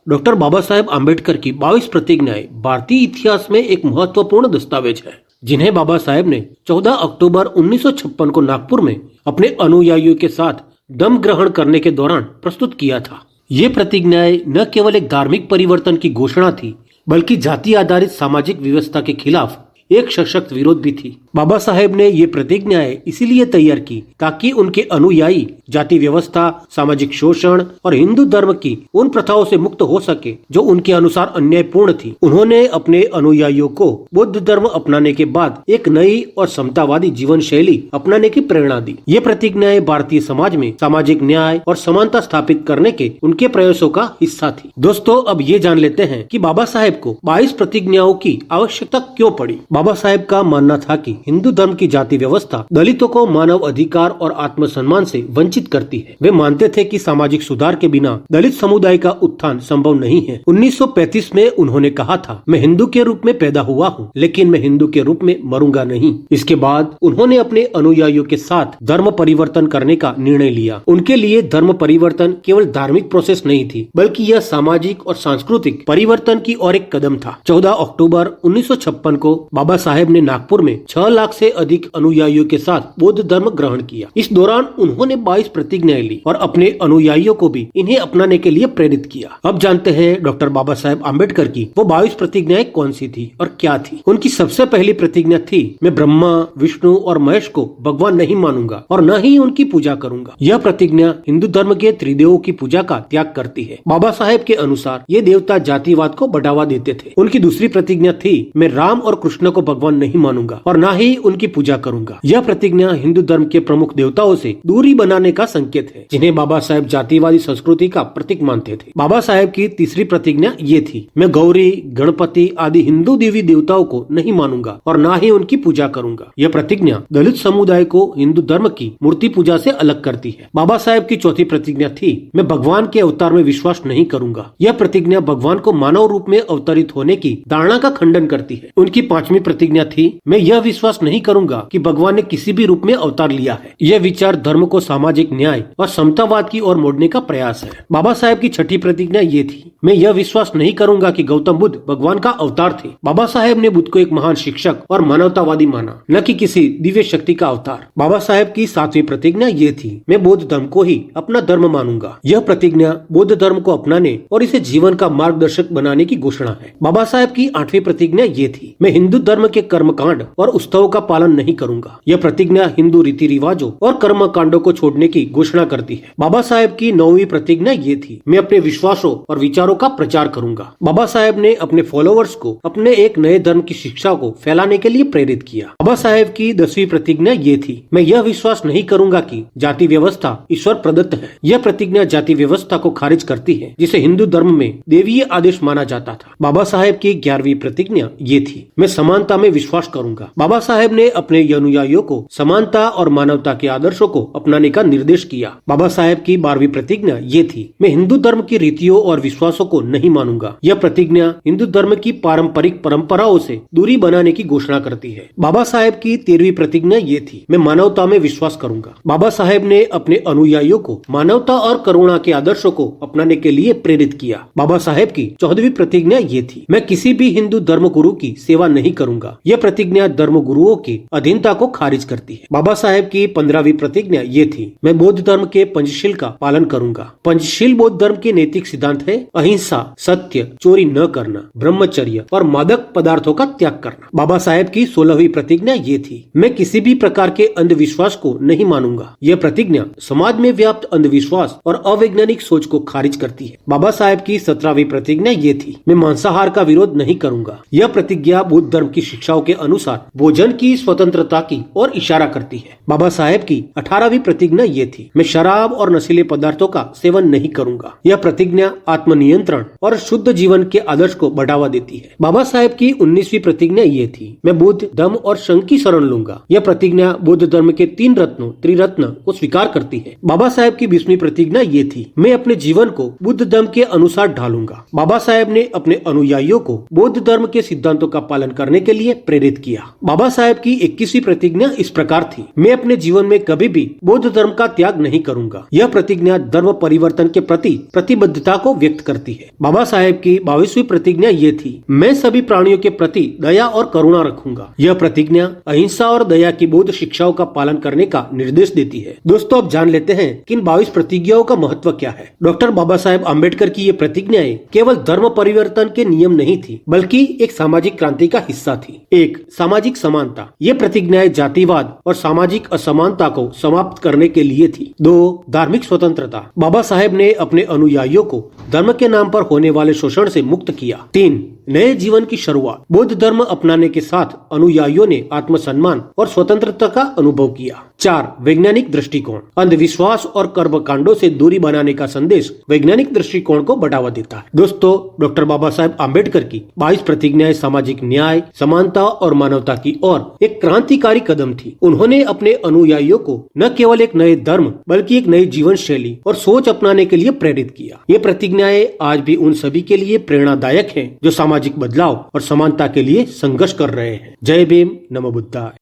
Doctor Baba Saheb Ambedkar की 22 प्रतिज्ञाएं भारतीय इतिहास में एक महत्वपूर्ण दस्तावेज है, जिन्हें बाबा साहेब ने 14 अक्टूबर 1956 को नागपुर में अपने अनुयायियों के साथ दम ग्रहण करने के दौरान प्रस्तुत किया था। ये प्रतिज्ञाएं न केवल एक धार्मिक परिवर्तन की घोषणा थी, बल्कि जाति आधारित सामाजिक व्यवस्था के खिलाफ एक सशक्त विरोध भी थी। बाबा साहेब ने ये प्रतिज्ञाएं इसीलिए तैयार की ताकि उनके अनुयायी जाति व्यवस्था, सामाजिक शोषण और हिंदू धर्म की उन प्रथाओं से मुक्त हो सके जो उनके अनुसार अन्यायपूर्ण थी। उन्होंने अपने अनुयायियों को बौद्ध धर्म अपनाने के बाद एक नई और समतावादी जीवन शैली अपनाने की प्रेरणा दी। ये प्रतिज्ञाएं भारतीय समाज में सामाजिक न्याय और समानता स्थापित करने के उनके प्रयासों का हिस्सा थी। दोस्तों, अब ये जान लेते हैं कि बाबा साहेब को 22 प्रतिज्ञाओं की आवश्यकता क्यों पड़ी। बाबा साहेब का मानना था कि हिंदू धर्म की जाति व्यवस्था दलितों को मानव अधिकार और आत्मसम्मान से वंचित करती है। वे मानते थे कि सामाजिक सुधार के बिना दलित समुदाय का उत्थान संभव नहीं है। 1935 में उन्होंने कहा था, मैं हिंदू के रूप में पैदा हुआ हूँ, लेकिन मैं हिंदू के रूप में मरूंगा नहीं। इसके बाद उन्होंने अपने अनुयायियों के साथ धर्म परिवर्तन करने का निर्णय लिया। उनके लिए धर्म परिवर्तन केवल धार्मिक प्रोसेस नहीं थी, बल्कि यह सामाजिक और सांस्कृतिक परिवर्तन की और एक कदम था। 14 अक्टूबर 1956 को बाबा साहेब ने नागपुर में 6 लाख से अधिक अनुयायियों के साथ बौद्ध धर्म ग्रहण किया। इस दौरान उन्होंने 22 प्रतिज्ञाएं ली और अपने अनुयायियों को भी इन्हें अपनाने के लिए प्रेरित किया। अब जानते हैं डॉक्टर बाबा साहेब आम्बेडकर की वो 22 प्रतिज्ञाएं कौन सी थी और क्या थी। उनकी सबसे पहली प्रतिज्ञा थी, मैं ब्रह्मा, विष्णु और महेश को भगवान नहीं मानूंगा और न ही उनकी पूजा करूंगा। यह प्रतिज्ञा हिंदू धर्म के त्रिदेवों की पूजा का त्याग करती है। बाबा साहेब के अनुसार ये देवता जातिवाद को बढ़ावा देते थे। उनकी दूसरी प्रतिज्ञा थी, मैं राम और कृष्ण को भगवान नहीं मानूंगा और न ही उनकी पूजा करूंगा। यह प्रतिज्ञा हिंदू धर्म के प्रमुख देवताओं से दूरी बनाने का संकेत है, जिन्हें बाबा साहेब जातिवादी संस्कृति का प्रतीक मानते थे। बाबा साहेब की तीसरी प्रतिज्ञा ये थी, मैं गौरी, गणपति आदि हिंदू देवी देवताओं को नहीं मानूंगा और न ही उनकी पूजा करूंगा। यह प्रतिज्ञा दलित समुदाय को हिंदू धर्म की मूर्ति पूजा से अलग करती है। बाबा साहेब की चौथी प्रतिज्ञा थी, मैं भगवान के अवतार में विश्वास नहीं करूंगा। यह प्रतिज्ञा भगवान को मानव रूप में अवतरित होने की धारणा का खंडन करती है। उनकी पांचवी प्रतिज्ञा थी, मैं यह विश्वास नहीं करूंगा कि भगवान ने किसी भी रूप में अवतार लिया है। यह विचार धर्म को सामाजिक न्याय और समतावाद की ओर मोड़ने का प्रयास है। बाबा साहेब की छठी प्रतिज्ञा ये थी, मैं यह विश्वास नहीं करूंगा कि गौतम बुद्ध भगवान का अवतार थे। बाबा साहेब ने बुद्ध को एक महान शिक्षक और मानवतावादी माना, न कि किसी दिव्य शक्ति का अवतार। बाबा साहेब की सातवीं प्रतिज्ञा ये थी, मैं बौद्ध धर्म को ही अपना धर्म मानूंगा। यह प्रतिज्ञा बौद्ध धर्म को अपनाने और इसे जीवन का मार्गदर्शक बनाने की घोषणा है। बाबा साहेब की आठवीं प्रतिज्ञा ये थी, मैं हिंदू धर्म के कर्मकांड और उत्सवों का पालन नहीं करूंगा। यह प्रतिज्ञा हिंदू रीति रिवाजों और कर्म कांडों को छोड़ने की घोषणा करती है। बाबा साहेब की 9वीं प्रतिज्ञा ये थी, मैं अपने विश्वासों और विचारों का प्रचार करूंगा। बाबा साहेब ने अपने फॉलोअर्स को अपने एक नए धर्म की शिक्षा को फैलाने के लिए प्रेरित किया। बाबा साहेब की 10वीं प्रतिज्ञा ये थी, मैं यह विश्वास नहीं करूंगा कि जाति व्यवस्था ईश्वर प्रदत्त है। यह प्रतिज्ञा जाति व्यवस्था को खारिज करती है, जिसे हिंदू धर्म में देवीय आदेश माना जाता था। बाबा साहेब की 11वीं प्रतिज्ञा ये थी, मैं समानता में विश्वास करूंगा। बाबा साहेब ने अपने अनुयायियों को समानता और मानवता के आदर्शों को अपनाने का निर्देश किया। बाबा साहेब की 12वीं प्रतिज्ञा ये थी, मैं हिंदू धर्म की रीतियों और विश्वासों को नहीं मानूंगा। यह प्रतिज्ञा हिंदू धर्म की पारंपरिक परंपराओं से दूरी बनाने की घोषणा करती है। बाबा साहेब की 13वीं प्रतिज्ञा ये थी, मैं मानवता में विश्वास करूंगा। बाबा साहेब ने अपने अनुयायियों को मानवता और करुणा के आदर्शों को अपनाने के लिए प्रेरित किया। बाबा साहेब की 14वीं प्रतिज्ञा ये थी, मैं किसी भी हिंदू धर्म गुरु की सेवा नहीं करूंगा। यह प्रतिज्ञा धर्म गुरुओं की अधीनता को खारिज करती है। बाबा साहेब की 15वीं प्रतिज्ञा ये थी, मैं बौद्ध धर्म के पंचशील का पालन करूंगा। पंचशील बौद्ध धर्म के नैतिक सिद्धांत है अहिंसा, सत्य, चोरी न करना, ब्रह्मचर्य और मादक पदार्थों का त्याग करना। बाबा साहेब की 16वीं प्रतिज्ञा ये थी, मैं किसी भी प्रकार के अंधविश्वास को नहीं मानूंगा। यह प्रतिज्ञा समाज में व्याप्त अंधविश्वास और अवैज्ञानिक सोच को खारिज करती है। बाबा साहेब की 17वीं प्रतिज्ञा ये थी, मैं मांसाहार का विरोध नहीं करूंगा। यह प्रतिज्ञा बौद्ध धर्म की शिक्षाओं के अनुसार भोजन की स्वतंत्रता की ओर इशारा करती है। बाबा साहेब की 18वीं प्रतिज्ञा ये थी, मैं शराब और नशीले पदार्थों का सेवन नहीं करूंगा। यह प्रतिज्ञा आत्मनियंत्रण और शुद्ध जीवन के आदर्श को बढ़ावा देती है। बाबा साहेब की 19वीं प्रतिज्ञा ये थी, मैं बुद्ध, धम्म और संघ की शरण लूंगा। यह प्रतिज्ञा बौद्ध धर्म के 3 रत्नों त्रिरत्न को स्वीकार करती है। बाबा साहेब की 20वीं प्रतिज्ञा ये थी, मैं अपने जीवन को बुद्ध धर्म के अनुसार ढालूंगा। बाबा साहेब ने अपने अनुयायियों को बौद्ध धर्म के सिद्धांतों का पालन करने के लिए प्रेरित किया। बाबा साहेब की 21वीं प्रतिज्ञा इस प्रकार थी। मैं अपने जीवन में कभी भी बौद्ध धर्म का त्याग नहीं करूंगा। यह प्रतिज्ञा धर्म परिवर्तन के प्रति प्रतिबद्धता को व्यक्त करती है। बाबा साहेब की 22वीं प्रतिज्ञा ये थी, मैं सभी प्राणियों के प्रति दया और करुणा रखूंगा। यह प्रतिज्ञा अहिंसा और दया की बौद्ध शिक्षाओं का पालन करने का निर्देश देती है। दोस्तों, अब जान लेते हैं कि इन 22 प्रतिज्ञाओं का महत्व क्या है। डॉक्टर बाबा साहेब आम्बेडकर की ये प्रतिज्ञाएं केवल धर्म परिवर्तन के नियम नहीं थी, बल्कि एक सामाजिक क्रांति का हिस्सा थी। 1. सामाजिक समानता। ये प्रतिज्ञाएं जातिवाद और सामाजिक असमानता को समाप्त करने के लिए थी। 2. धार्मिक स्वतंत्रता। बाबा साहेब ने अपने अनुयायियों को धर्म के नाम पर होने वाले शोषण से मुक्त किया। 3. नए जीवन की शुरुआत। बौद्ध धर्म अपनाने के साथ अनुयायियों ने आत्मसम्मान और स्वतंत्रता का अनुभव किया। 4. वैज्ञानिक दृष्टिकोण। अंधविश्वास और कर्मकांडों से दूरी बनाने का संदेश वैज्ञानिक दृष्टिकोण को बढ़ावा देता है। दोस्तों, डॉक्टर बाबा साहेब आम्बेडकर की 22 प्रतिज्ञाएं सामाजिक न्याय, समानता और मानवता की ओर एक क्रांतिकारी कदम थी। उन्होंने अपने अनुयायियों को न केवल एक नए धर्म बल्कि एक नई जीवन शैली और सोच अपनाने के लिए प्रेरित किया। ये प्रतिज्ञाएं आज भी उन सभी के लिए प्रेरणादायक हैं जो सामाजिक बदलाव और समानता के लिए संघर्ष कर रहे हैं। जय भीम, नमो बुद्धाय।